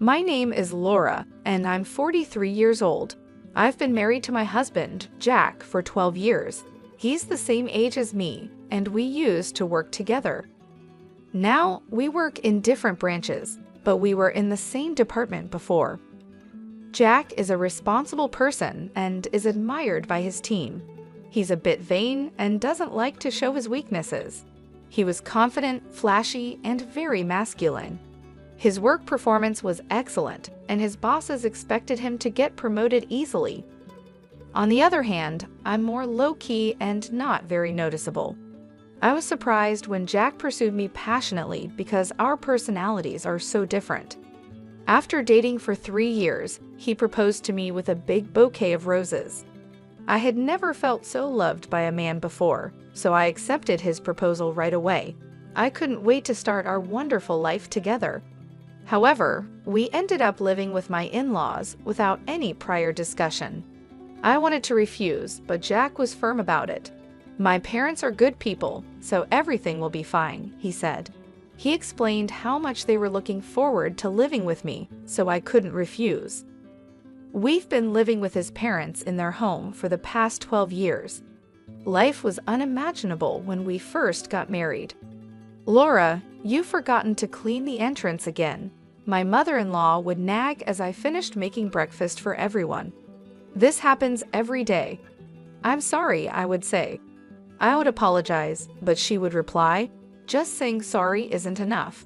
My name is Laura, and I'm 43 years old. I've been married to my husband, Jack, for 12 years. He's the same age as me, and we used to work together. Now, we work in different branches, but we were in the same department before. Jack is a responsible person and is admired by his team. He's a bit vain and doesn't like to show his weaknesses. He was confident, flashy, and very masculine. His work performance was excellent, and his bosses expected him to get promoted easily. On the other hand, I'm more low-key and not very noticeable. I was surprised when Jack pursued me passionately because our personalities are so different. After dating for 3 years, he proposed to me with a big bouquet of roses. I had never felt so loved by a man before, so I accepted his proposal right away. I couldn't wait to start our wonderful life together. However, we ended up living with my in-laws without any prior discussion. I wanted to refuse, but Jack was firm about it. "My parents are good people, so everything will be fine," he said. He explained how much they were looking forward to living with me, so I couldn't refuse. We've been living with his parents in their home for the past 12 years. Life was unimaginable when we first got married. "Laura, you've forgotten to clean the entrance again." My mother-in-law would nag as I finished making breakfast for everyone. "This happens every day." "I'm sorry," I would say. I would apologize, but she would reply, "Just saying sorry isn't enough.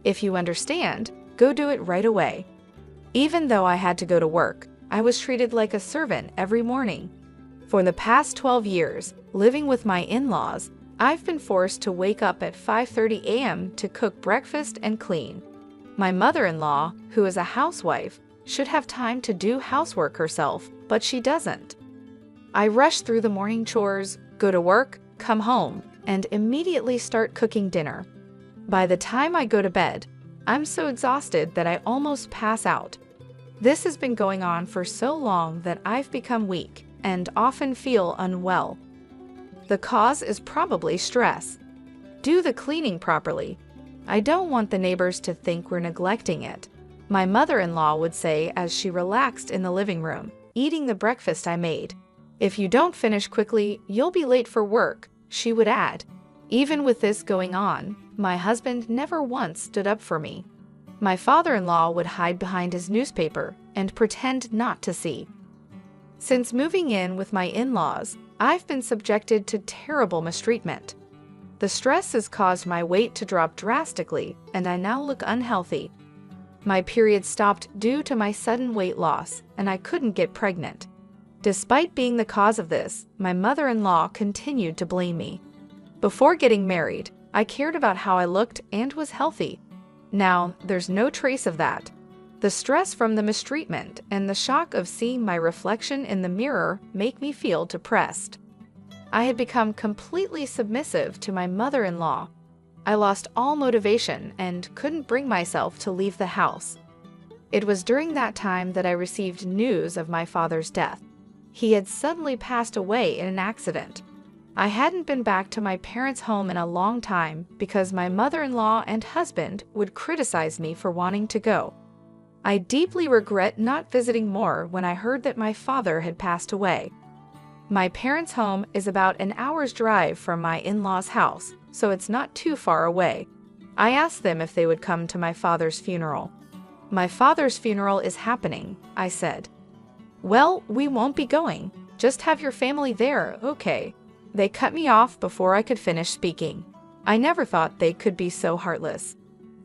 If you understand, go do it right away." Even though I had to go to work, I was treated like a servant every morning. For the past 12 years, living with my in-laws, I've been forced to wake up at 5:30 a.m. to cook breakfast and clean. My mother-in-law, who is a housewife, should have time to do housework herself, but she doesn't. I rush through the morning chores, go to work, come home, and immediately start cooking dinner. By the time I go to bed, I'm so exhausted that I almost pass out. This has been going on for so long that I've become weak and often feel unwell. The cause is probably stress. Do the cleaning properly. I don't want the neighbors to think we're neglecting it, my mother-in-law would say as she relaxed in the living room, eating the breakfast I made. "If you don't finish quickly, you'll be late for work," she would add. Even with this going on, my husband never once stood up for me. My father-in-law would hide behind his newspaper and pretend not to see. Since moving in with my in-laws, I've been subjected to terrible mistreatment. The stress has caused my weight to drop drastically, and I now look unhealthy. My period stopped due to my sudden weight loss, and I couldn't get pregnant. Despite being the cause of this, my mother-in-law continued to blame me. Before getting married, I cared about how I looked and was healthy. Now, there's no trace of that. The stress from the mistreatment and the shock of seeing my reflection in the mirror make me feel depressed. I had become completely submissive to my mother-in-law. I lost all motivation and couldn't bring myself to leave the house. It was during that time that I received news of my father's death. He had suddenly passed away in an accident. I hadn't been back to my parents' home in a long time because my mother-in-law and husband would criticize me for wanting to go. I deeply regret not visiting more when I heard that my father had passed away. My parents' home is about an hour's drive from my in-laws' house, so it's not too far away. I asked them if they would come to my father's funeral. "My father's funeral is happening," I said. "Well, we won't be going. Just have your family there, okay?" They cut me off before I could finish speaking. I never thought they could be so heartless.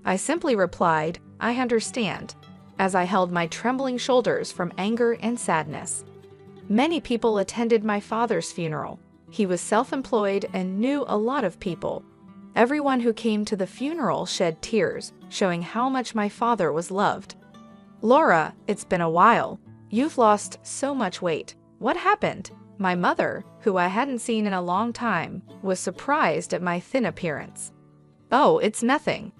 I simply replied, "I understand," as I held my trembling shoulders from anger and sadness. Many people attended my father's funeral. He was self-employed and knew a lot of people. Everyone who came to the funeral shed tears, showing how much my father was loved. "Laura, it's been a while. You've lost so much weight. What happened?" My mother, who I hadn't seen in a long time, was surprised at my thin appearance. "Oh, it's nothing."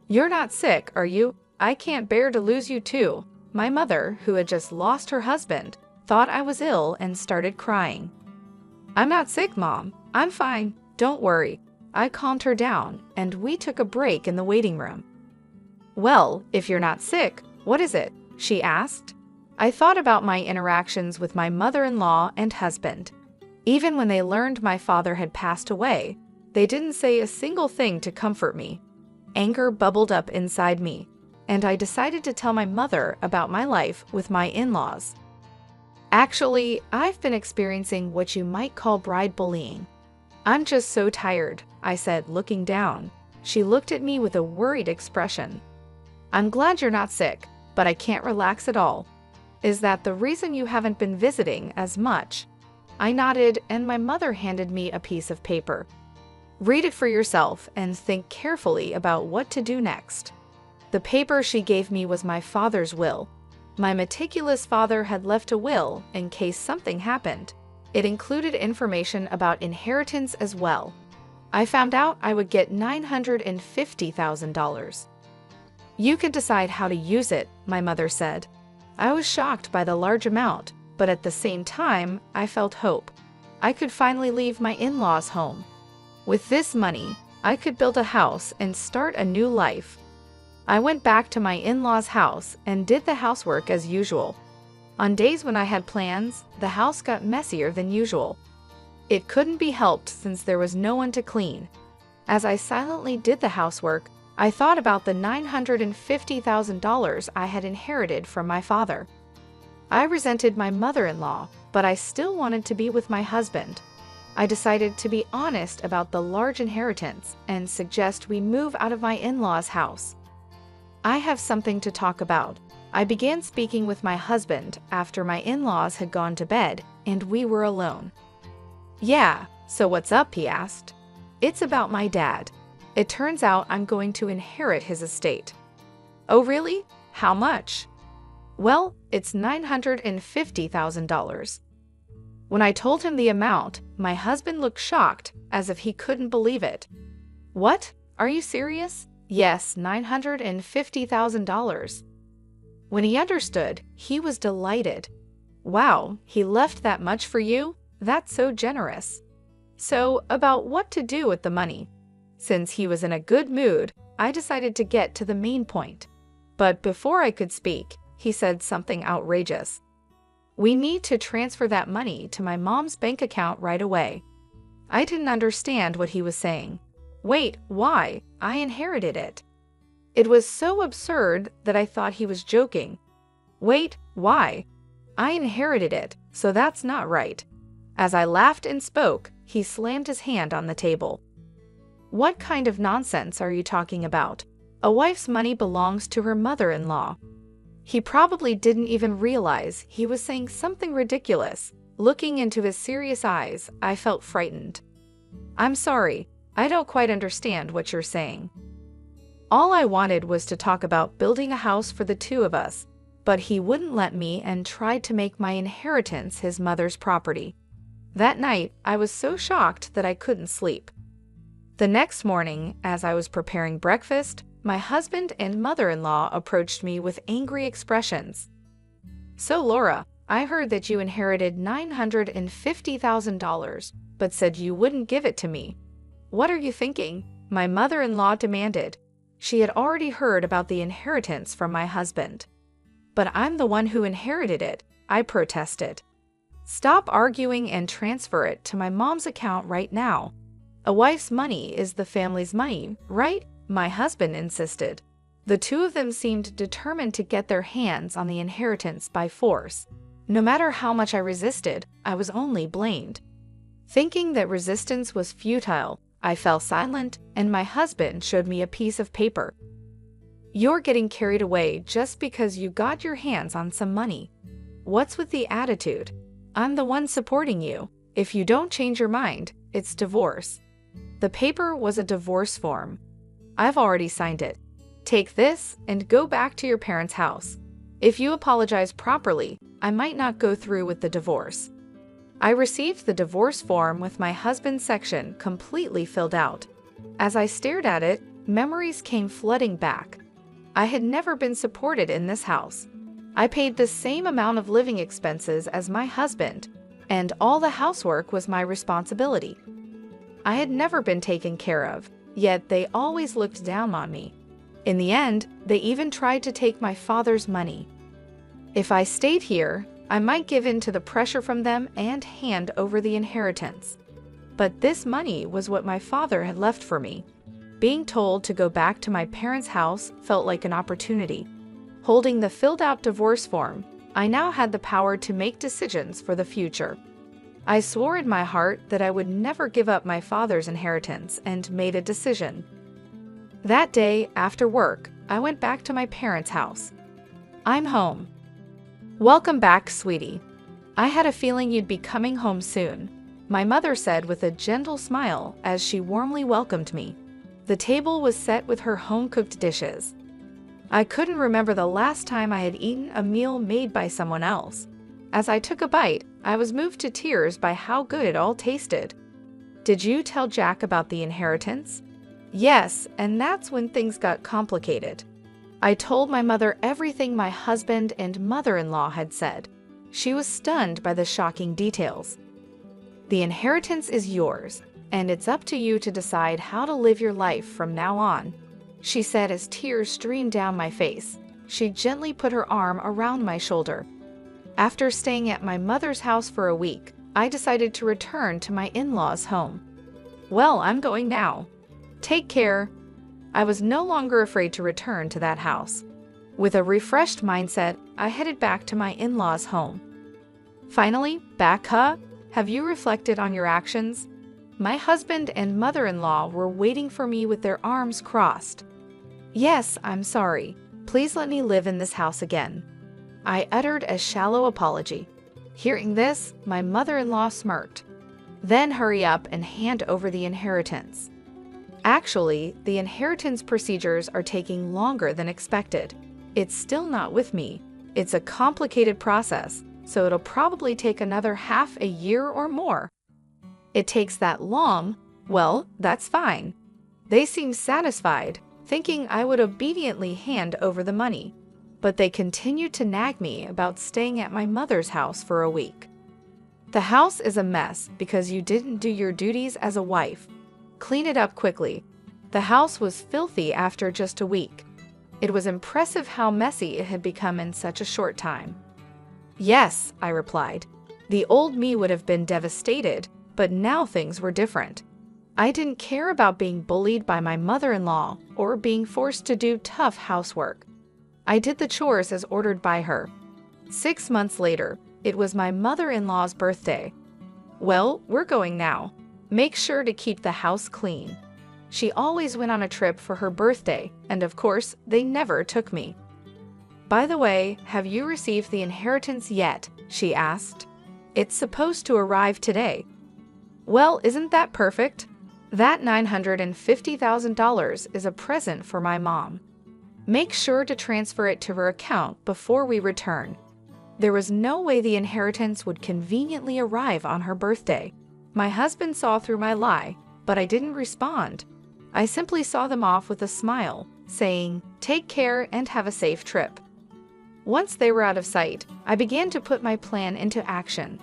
"You're not sick, are you? I can't bear to lose you too." My mother, who had just lost her husband, thought I was ill and started crying. "I'm not sick, Mom. I'm fine. Don't worry." I calmed her down, and we took a break in the waiting room. "Well, if you're not sick, "What is it?" she asked. I thought about my interactions with my mother-in-law and husband. Even when they learned my father had passed away, they didn't say a single thing to comfort me. Anger bubbled up inside me, and I decided to tell my mother about my life with my in-laws. "Actually, I've been experiencing what you might call bride bullying. I'm just so tired," I said, looking down. She looked at me with a worried expression. "I'm glad you're not sick, but I can't relax at all. Is that the reason you haven't been visiting as much?" I nodded, and my mother handed me a piece of paper. "Read it for yourself and think carefully about what to do next." The paper she gave me was my father's will. My meticulous father had left a will in case something happened. It included information about inheritance as well. I found out I would get $950,000. "You can decide how to use it," my mother said. I was shocked by the large amount, but at the same time, I felt hope. I could finally leave my in-laws' home. With this money, I could build a house and start a new life. I went back to my in-laws' house and did the housework as usual. On days when I had plans, the house got messier than usual. It couldn't be helped since there was no one to clean. As I silently did the housework, I thought about the $950,000 I had inherited from my father. I resented my mother-in-law, but I still wanted to be with my husband. I decided to be honest about the large inheritance and suggest we move out of my in-laws' house. "I have something to talk about." I began speaking with my husband after my in-laws had gone to bed and we were alone. "Yeah, so what's up?" he asked. "It's about my dad. It turns out I'm going to inherit his estate." "Oh really? How much?" "Well, it's $950,000. When I told him the amount, my husband looked shocked, as if he couldn't believe it. "What? Are you serious?" "Yes, $950,000. When he understood, he was delighted. "Wow, he left that much for you? That's so generous." So, about what to do with the money. Since he was in a good mood, I decided to get to the main point. But before I could speak, he said something outrageous. "We need to transfer that money to my mom's bank account right away." I didn't understand what he was saying. "Wait, why? I inherited it." It was so absurd that I thought he was joking. "Wait, why? I inherited it, so that's not right." As I laughed and spoke, he slammed his hand on the table. "What kind of nonsense are you talking about? A wife's money belongs to her mother-in-law." He probably didn't even realize he was saying something ridiculous. Looking into his serious eyes, I felt frightened. "I'm sorry, I don't quite understand what you're saying." All I wanted was to talk about building a house for the two of us, but he wouldn't let me and tried to make my inheritance his mother's property. That night, I was so shocked that I couldn't sleep. The next morning, as I was preparing breakfast, my husband and mother-in-law approached me with angry expressions. "So Laura, I heard that you inherited $950,000, but said you wouldn't give it to me. What are you thinking?" my mother-in-law demanded. She had already heard about the inheritance from my husband. "But I'm the one who inherited it," I protested. "Stop arguing and transfer it to my mom's account right now. A wife's money is the family's money, right?" my husband insisted. The two of them seemed determined to get their hands on the inheritance by force. No matter how much I resisted, I was only blamed. Thinking that resistance was futile, I fell silent, and my husband showed me a piece of paper. "You're getting carried away just because you got your hands on some money. What's with the attitude? I'm the one supporting you. If you don't change your mind, it's divorce." The paper was a divorce form. "I've already signed it. Take this and go back to your parents' house. If you apologize properly, I might not go through with the divorce." I received the divorce form with my husband's section completely filled out. As I stared at it, memories came flooding back. I had never been supported in this house. I paid the same amount of living expenses as my husband, and all the housework was my responsibility. I had never been taken care of, yet they always looked down on me. In the end, they even tried to take my father's money. If I stayed here, I might give in to the pressure from them and hand over the inheritance. But this money was what my father had left for me. Being told to go back to my parents' house felt like an opportunity. Holding the filled-out divorce form, I now had the power to make decisions for the future. I swore in my heart that I would never give up my father's inheritance and made a decision. That day, after work, I went back to my parents' house. "I'm home." "Welcome back, sweetie. I had a feeling you'd be coming home soon," my mother said with a gentle smile as she warmly welcomed me. The table was set with her home-cooked dishes. I couldn't remember the last time I had eaten a meal made by someone else. As I took a bite, I was moved to tears by how good it all tasted. "Did you tell Jack about the inheritance?" "Yes, and that's when things got complicated. I told my mother everything my husband and mother-in-law had said. She was stunned by the shocking details. "The inheritance is yours, and it's up to you to decide how to live your life from now on," she said as tears streamed down my face. She gently put her arm around my shoulder. After staying at my mother's house for a week, I decided to return to my in-laws' home. "Well, I'm going now. Take care." I was no longer afraid to return to that house. With a refreshed mindset, I headed back to my in-laws' home. Finally, back, huh? Have you reflected on your actions? My husband and mother-in-law were waiting for me with their arms crossed. "Yes, I'm sorry. Please let me live in this house again." I uttered a shallow apology. Hearing this, my mother-in-law smirked. "Then hurry up and hand over the inheritance." Actually, the inheritance procedures are taking longer than expected. It's still not with me. It's a complicated process, so it'll probably take another half a year or more. It takes that long? Well, that's fine. They seemed satisfied, thinking I would obediently hand over the money. But they continued to nag me about staying at my mother's house for a week. "The house is a mess because you didn't do your duties as a wife. Clean it up quickly." The house was filthy after just a week. It was impressive how messy it had become in such a short time. "Yes," I replied. The old me would have been devastated, but now things were different. I didn't care about being bullied by my mother-in-law or being forced to do tough housework. I did the chores as ordered by her. 6 months later, it was my mother-in-law's birthday. "Well, we're going now. Make sure to keep the house clean." She always went on a trip for her birthday, and of course, they never took me. "By the way, have you received the inheritance yet?" she asked. "It's supposed to arrive today." "Well, isn't that perfect? That $950,000 is a present for my mom. Make sure to transfer it to her account before we return." There was no way the inheritance would conveniently arrive on her birthday. My husband saw through my lie, but I didn't respond. I simply saw them off with a smile, saying, "Take care and have a safe trip." Once they were out of sight, I began to put my plan into action.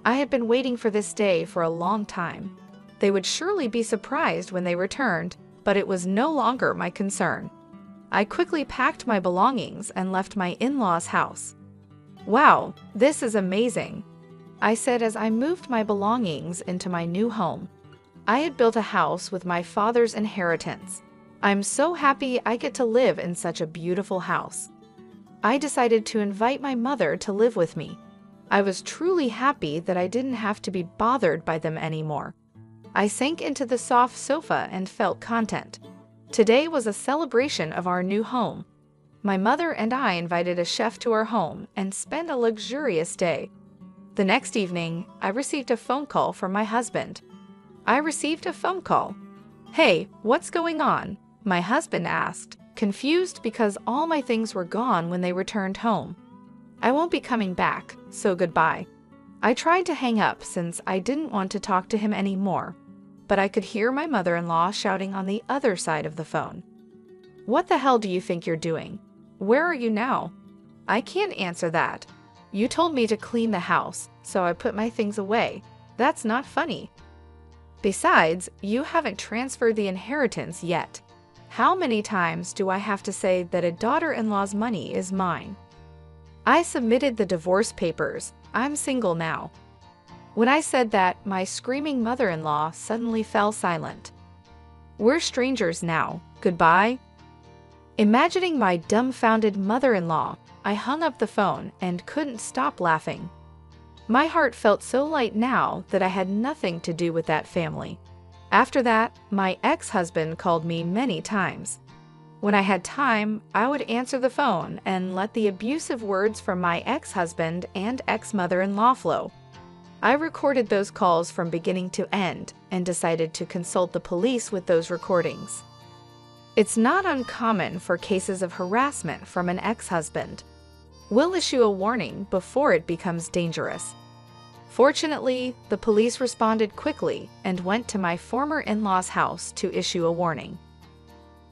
I had been waiting for this day for a long time. They would surely be surprised when they returned, but it was no longer my concern. I quickly packed my belongings and left my in-laws' house. "Wow, this is amazing," I said as I moved my belongings into my new home. I had built a house with my father's inheritance. I'm so happy I get to live in such a beautiful house. I decided to invite my mother to live with me. I was truly happy that I didn't have to be bothered by them anymore. I sank into the soft sofa and felt content. Today was a celebration of our new home. My mother and I invited a chef to our home and spent a luxurious day. The next evening, I received a phone call from my husband. "Hey, what's going on?" my husband asked, confused because all my things were gone when they returned home. "I won't be coming back, so goodbye." I tried to hang up since I didn't want to talk to him anymore, but I could hear my mother-in-law shouting on the other side of the phone. "What the hell do you think you're doing? Where are you now?" "I can't answer that. You told me to clean the house, so I put my things away. That's not funny. Besides, you haven't transferred the inheritance yet. How many times do I have to say that a daughter-in-law's money is mine? I submitted the divorce papers. I'm single now. When I said that, my screaming mother-in-law suddenly fell silent. We're strangers now. Goodbye. Imagining my dumbfounded mother-in-law, I hung up the phone and couldn't stop laughing. My heart felt so light now that I had nothing to do with that family. After that, my ex-husband called me many times. When I had time, I would answer the phone and let the abusive words from my ex-husband and ex-mother-in-law flow. I recorded those calls from beginning to end and decided to consult the police with those recordings. It's not uncommon for cases of harassment from an ex-husband. We'll issue a warning before it becomes dangerous. Fortunately, the police responded quickly and went to my former in-laws' house to issue a warning.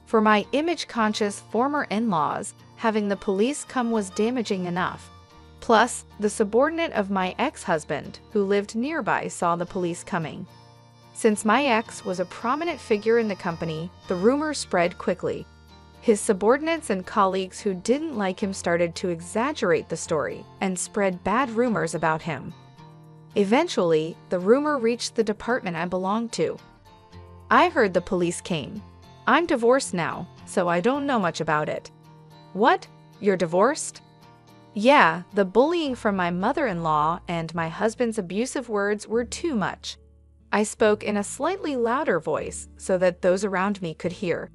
For my image-conscious former in-laws, having the police come was damaging enough. Plus, the subordinate of my ex-husband, who lived nearby, saw the police coming. Since my ex was a prominent figure in the company, the rumor spread quickly. His subordinates and colleagues who didn't like him started to exaggerate the story and spread bad rumors about him. Eventually, the rumor reached the department I belonged to. I heard the police came. I'm divorced now, so I don't know much about it. What? You're divorced? Yeah, the bullying from my mother-in-law and my husband's abusive words were too much. I spoke in a slightly louder voice so that those around me could hear.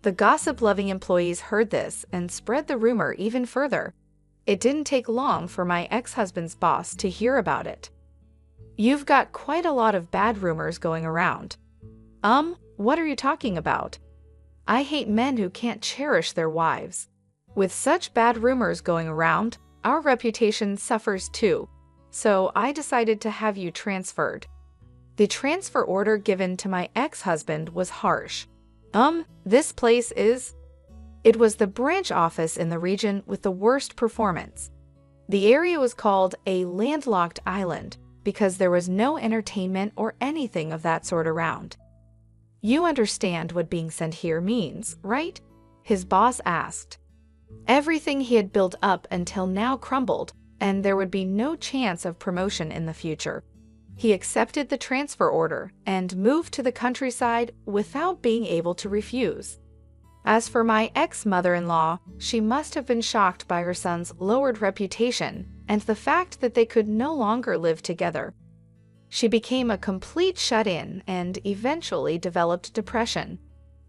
The gossip-loving employees heard this and spread the rumor even further. It didn't take long for my ex-husband's boss to hear about it. You've got quite a lot of bad rumors going around. What are you talking about? I hate men who can't cherish their wives. With such bad rumors going around, our reputation suffers too. So I decided to have you transferred. The transfer order given to my ex-husband was harsh. This place is... It was the branch office in the region with the worst performance. The area was called a landlocked island because there was no entertainment or anything of that sort around. You understand what being sent here means, right? His boss asked. Everything he had built up until now crumbled, and there would be no chance of promotion in the future. He accepted the transfer order and moved to the countryside without being able to refuse. As for my ex-mother-in-law, she must have been shocked by her son's lowered reputation and the fact that they could no longer live together. She became a complete shut-in and eventually developed depression.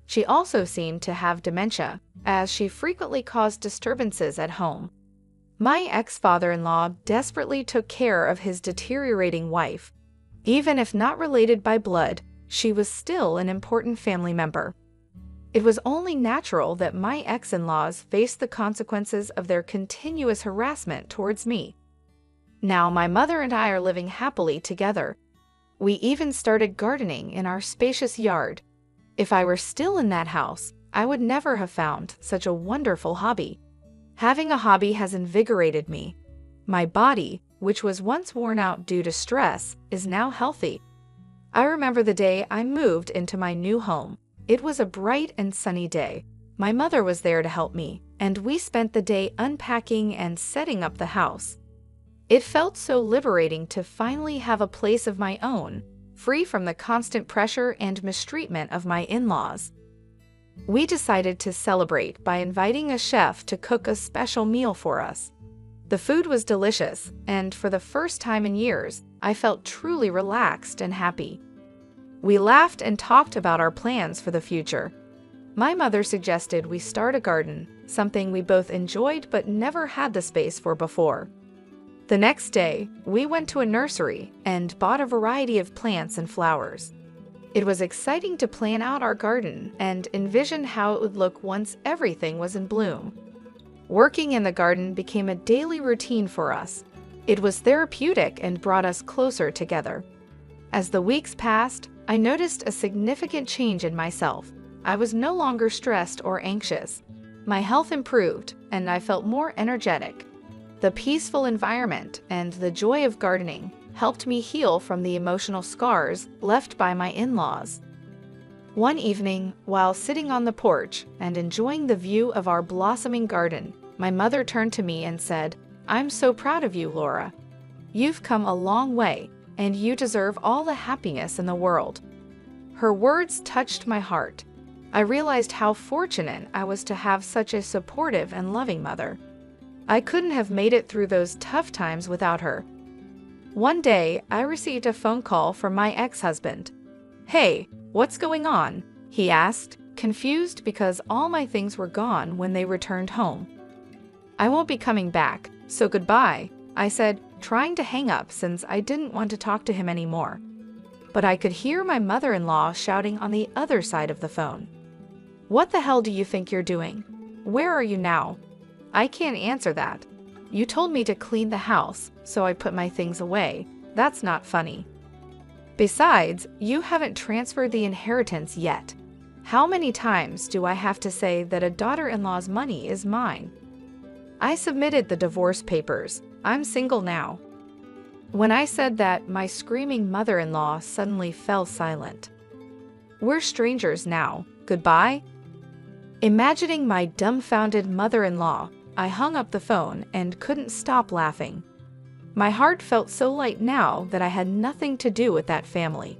She also seemed to have dementia, as she frequently caused disturbances at home. My ex-father-in-law desperately took care of his deteriorating wife. Even if not related by blood, she was still an important family member. It was only natural that my ex-in-laws faced the consequences of their continuous harassment towards me. Now my mother and I are living happily together. We even started gardening in our spacious yard. If I were still in that house, I would never have found such a wonderful hobby. Having a hobby has invigorated me. My body, which was once worn out due to stress, is now healthy. I remember the day I moved into my new home. It was a bright and sunny day. My mother was there to help me, and we spent the day unpacking and setting up the house. It felt so liberating to finally have a place of my own, free from the constant pressure and mistreatment of my in-laws. We decided to celebrate by inviting a chef to cook a special meal for us. The food was delicious, and for the first time in years, I felt truly relaxed and happy. We laughed and talked about our plans for the future. My mother suggested we start a garden, something we both enjoyed but never had the space for before. The next day, we went to a nursery and bought a variety of plants and flowers. It was exciting to plan out our garden and envision how it would look once everything was in bloom. Working in the garden became a daily routine for us. It was therapeutic and brought us closer together. As the weeks passed, I noticed a significant change in myself. I was no longer stressed or anxious. My health improved, and I felt more energetic. The peaceful environment and the joy of gardening helped me heal from the emotional scars left by my in-laws. One evening, while sitting on the porch and enjoying the view of our blossoming garden, my mother turned to me and said, "I'm so proud of you, Laura. You've come a long way, and you deserve all the happiness in the world." Her words touched my heart. I realized how fortunate I was to have such a supportive and loving mother. I couldn't have made it through those tough times without her. One day, I received a phone call from my ex-husband. "Hey, what's going on?" he asked, confused because all my things were gone when they returned home. "I won't be coming back, so goodbye," I said, trying to hang up since I didn't want to talk to him anymore. But I could hear my mother-in-law shouting on the other side of the phone. "What the hell do you think you're doing? Where are you now? I can't answer that. You told me to clean the house, so I put my things away. That's not funny. Besides, you haven't transferred the inheritance yet. How many times do I have to say that a daughter-in-law's money is mine?" I submitted the divorce papers. I'm single now. When I said that, my screaming mother-in-law suddenly fell silent. "We're strangers now. Goodbye?" Imagining my dumbfounded mother-in-law, I hung up the phone and couldn't stop laughing. My heart felt so light now that I had nothing to do with that family.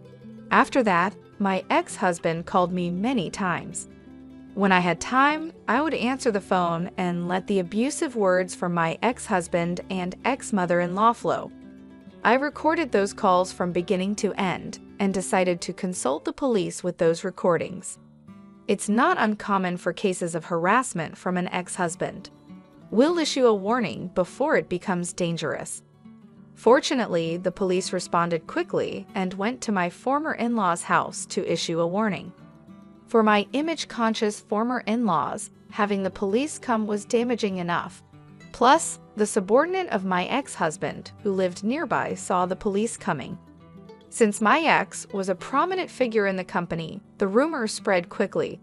After that, my ex-husband called me many times. When I had time, I would answer the phone and let the abusive words from my ex-husband and ex-mother-in-law flow. I recorded those calls from beginning to end and decided to consult the police with those recordings. It's not uncommon for cases of harassment from an ex-husband. We'll issue a warning before it becomes dangerous. Fortunately, the police responded quickly and went to my former in-laws' house to issue a warning. For my image-conscious former in-laws, having the police come was damaging enough. Plus, the subordinate of my ex-husband, who lived nearby, saw the police coming. Since my ex was a prominent figure in the company, the rumor spread quickly.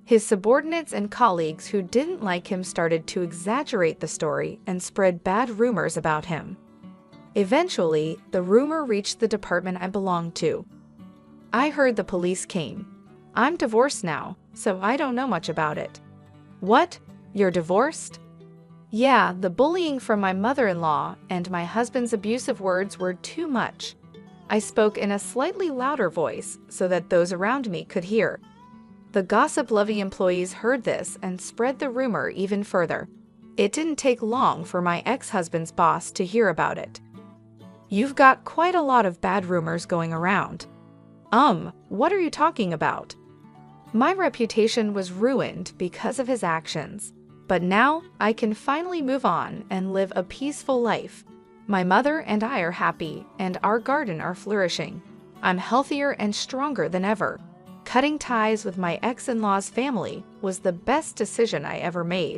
His subordinates and colleagues who didn't like him started to exaggerate the story and spread bad rumors about him. Eventually, the rumor reached the department I belonged to. I heard the police came. I'm divorced now, so I don't know much about it. "What? You're divorced?" Yeah, the bullying from my mother-in-law and my husband's abusive words were too much. I spoke in a slightly louder voice so that those around me could hear. The gossip-loving employees heard this and spread the rumor even further. It didn't take long for my ex-husband's boss to hear about it. "You've got quite a lot of bad rumors going around." What are you talking about?" My reputation was ruined because of his actions. But now I can finally move on and live a peaceful life. My mother and I are happy, and our garden are flourishing. I'm healthier and stronger than ever. Cutting ties with my ex-in-law's family was the best decision I ever made.